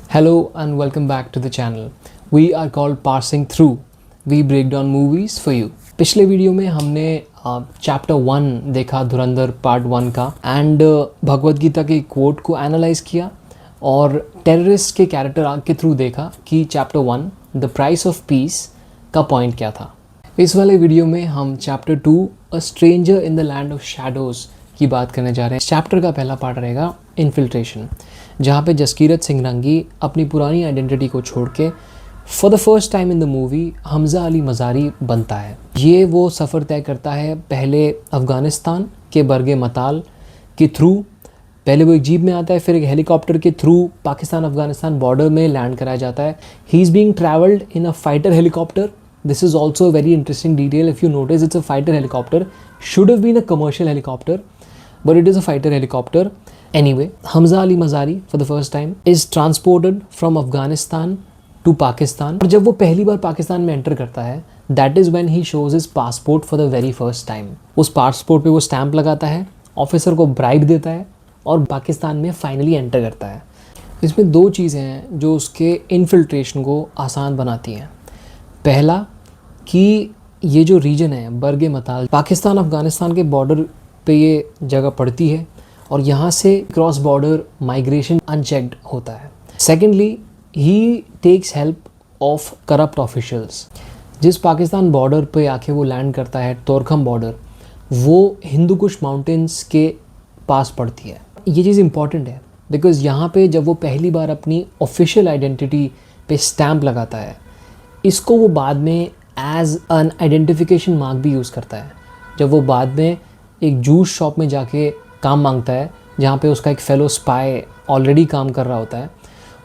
Hello and welcome back to the channel. We are called Parsing Through. We break down movies for you. पिछले video में हमने chapter 1 देखा धुरंधर part 1 का and Bhagavad Gita के coat को analyse किया और टेररिस्ट के कैरेक्टर आर्क के थ्रू देखा कि chapter 1 the price of peace का पॉइंट क्या था। इस वाले वीडियो में हम chapter 2 a stranger in the land of shadows की बात करने जा रहे हैं। चैप्टर का पहला पार्ट रहेगा इन्फिल्ट्रेशन, जहाँ पे जसकीरत सिंह रंगी अपनी पुरानी आइडेंटिटी को छोड़ के for the first time in the movie Hamza Ali Mazari बनता है। ये वो सफ़र तय करता है पहले अफ़गानिस्तान के बरगे मताल के थ्रू। पहले वो एक जीप में आता है, फिर एक हेलीकॉप्टर के थ्रू पाकिस्तान अफ़गानिस्तान बॉर्डर में लैंड कराया जाता है। He is being travelled in a fighter helicopter. This is also a very interesting detail. If you notice, it's a fighter helicopter. Should have been a commercial helicopter, but it is a fighter helicopter. Anyway, Hamza Ali Mazari for the first time is transported from Afghanistan to Pakistan. और जब वो पहली बार पाकिस्तान में enter करता है, that is when he shows his passport for the very first time. उस passport पे वो स्टैंप लगाता है, ऑफिसर को ब्राइब देता है और पाकिस्तान में फाइनली एंटर करता है। इसमें दो चीज़ें हैं जो उसके इन्फिल्ट्रेशन को आसान बनाती हैं। पहला कि ये जो रीजन है बरगे मताल, पाकिस्तान अफ़गानिस्तान के बॉर्डर पे ये जगह पड़ती है और यहाँ से क्रॉस बॉर्डर माइग्रेशन अनचेक्ड होता है। Secondly, he takes help of corrupt officials. जिस पाकिस्तान बॉर्डर पे आके वो लैंड करता है, तोरखम बॉर्डर, वो हिंदू कुश माउंटेन्स के पास पड़ती है। ये चीज़ इंपॉर्टेंट है बिकॉज़ यहाँ पे जब वो पहली बार अपनी ऑफिशियल आइडेंटिटी पे स्टैम्प लगाता है, इसको वो बाद में एज एन आइडेंटिफिकेशन मार्क भी यूज़ करता है। जब वो बाद में एक जूस शॉप में जाके काम मांगता है जहाँ पे उसका एक फेलो स्पाई ऑलरेडी काम कर रहा होता है,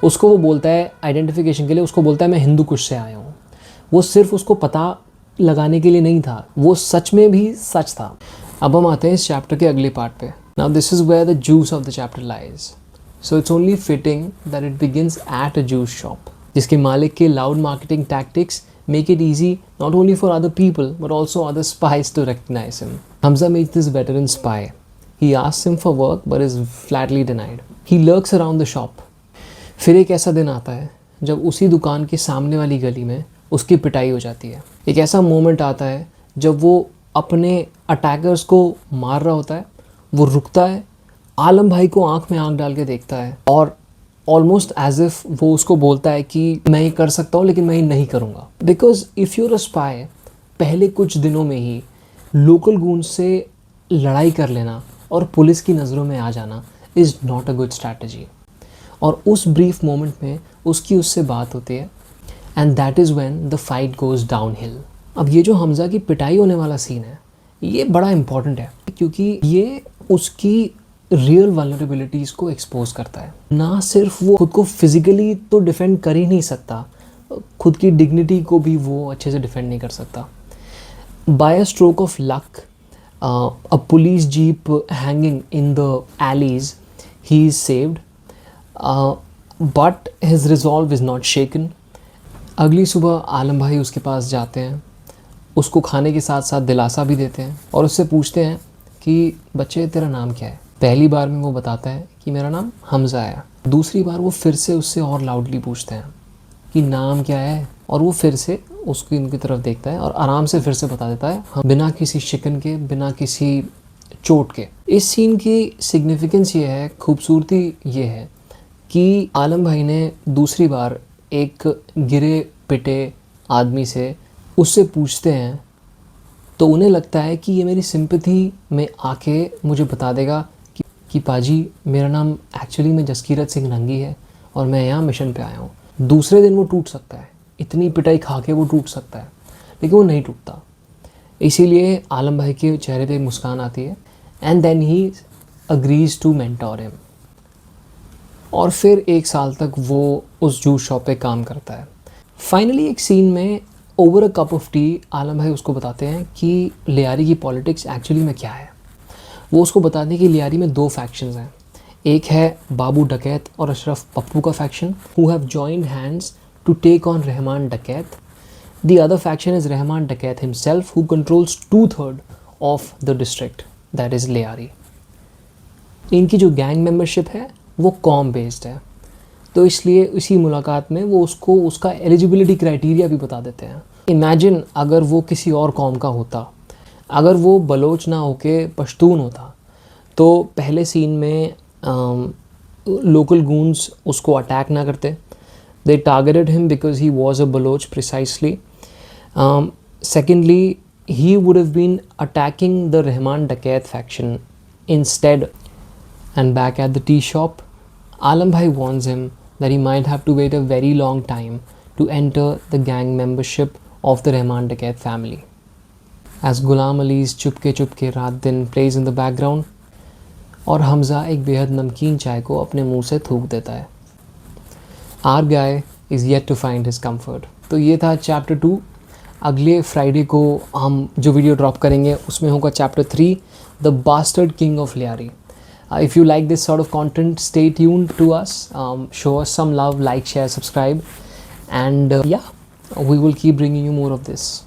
उसको वो बोलता है आइडेंटिफिकेशन के लिए, उसको बोलता है मैं हिंदू कुश से आया हूँ। वो सिर्फ उसको पता लगाने के लिए नहीं था, वो सच में भी सच था। अब हम आते हैं इस चैप्टर के अगले पार्ट पे। Now this is where the juice of the chapter lies, so it's only fitting that it begins at a juice shop, जिसके मालिक के loud marketing tactics make it easy not only for other people but also other spies to recognize him. Hamza meets this veteran spy. He asks him for work but is flatly denied. He lurks around the shop. फिर एक ऐसा दिन आता है जब उसी दुकान के सामने वाली गली में उसकी पिटाई हो जाती है। एक ऐसा मोमेंट आता है जब वो अपने अटैकर्स को मार रहा होता है, वो रुकता है, आलम भाई को आंख में आंख डाल के देखता है और ऑलमोस्ट एज इफ वो उसको बोलता है कि मैं ये कर सकता हूँ लेकिन मैं ये नहीं करूँगा। Because if you're a spy, पहले कुछ दिनों में ही लोकल गूंज से लड़ाई कर लेना और पुलिस की नज़रों में आ जाना is not a good strategy. और उस ब्रीफ मोमेंट में उसकी उससे बात होती है and that is when the fight goes down hill. अब ये जो हमज़ा की पिटाई होने वाला सीन है, ये बड़ा इंपॉर्टेंट है क्योंकि ये उसकी रियल वल्नरेबिलिटीज़ को एक्सपोज करता है। ना सिर्फ वो खुद को फिजिकली तो डिफेंड कर ही नहीं सकता, खुद की डिग्निटी को भी वो अच्छे से डिफेंड नहीं कर सकता। By a stroke of luck, a police jeep hanging in the alleys, he is saved but his resolve is not shaken. अगली सुबह आलम भाई उसके पास जाते हैं, उसको खाने के साथ साथ दिलासा भी देते हैं और उससे पूछते हैं कि बच्चे तेरा नाम क्या है। पहली बार में वो बताता है कि मेरा नाम हमज़ा है। दूसरी बार वो फिर से उससे और लाउडली पूछते हैं कि नाम क्या है, और वो फिर से उसकी उनकी तरफ देखता है और आराम से फिर से बता देता है, हम बिना किसी शिकन के, बिना किसी चोट के। इस सीन की सिग्निफिकेंस ये है, खूबसूरती ये है कि आलम भाई ने दूसरी बार एक गिरे पिटे आदमी से उससे पूछते हैं तो उन्हें लगता है कि ये मेरी सिंपैथी में आके मुझे बता देगा कि पाजी मेरा नाम एक्चुअली में जसकीरत सिंह रंगी है और मैं यहाँ मिशन पे आया हूँ। दूसरे दिन वो टूट सकता है, इतनी पिटाई खा के वो टूट सकता है, लेकिन वो नहीं टूटता। इसीलिए आलम भाई के चेहरे पे मुस्कान आती है and then he agrees to mentor him. और फिर 1 साल तक वो उस जूस शॉप पे काम करता है। फाइनली एक सीन में over a cup of tea Alam भाई उसको बताते हैं कि लियारी की पॉलिटिक्स एक्चुअली में क्या है। वो उसको बताते हैं कि लियारी में 2 फैक्शंस हैं। एक है बाबू डकैत और अशरफ पप्पू का faction, who have joined hands to take on Rahman Dakait. The other faction is Rahman Dakait himself, who controls 2/3 of the district, that is Lyari. इनकी जो गैंग मेंबरशिप है वो कॉम बेस्ड है। तो इसलिए इसी मुलाकात में वो उसको उसका एलिजिबिलिटी क्राइटेरिया भी बता देते हैं। इमेजिन अगर वो किसी और कौम का होता, अगर वो बलोच ना होके पश्तून होता, तो पहले सीन में लोकल गूंस उसको अटैक ना करते। They targeted him because he was a Baloch precisely. Secondly, he would have been attacking the Rahman Dakayat faction instead. And back at the tea shop, Alam Bhai warns him that he might have to wait a very long time to enter the gang membership of the Rahman Dakayat family. As Ghulam Ali's Chupke Chupke Raat Din plays in the background, और हमज़ा एक बेहद नमकीन चाय को अपने मुंह से थूक देता है। Our guy is yet to find his comfort. तो ये था चैप्टर 2। अगले फ्राइडे को हम जो वीडियो ड्रॉप करेंगे उसमें होगा chapter 3, the bastard king of Lyari. If you like this sort of content, stay tuned to us, show us some love, like, share, subscribe, and yeah we will keep bringing you more of this.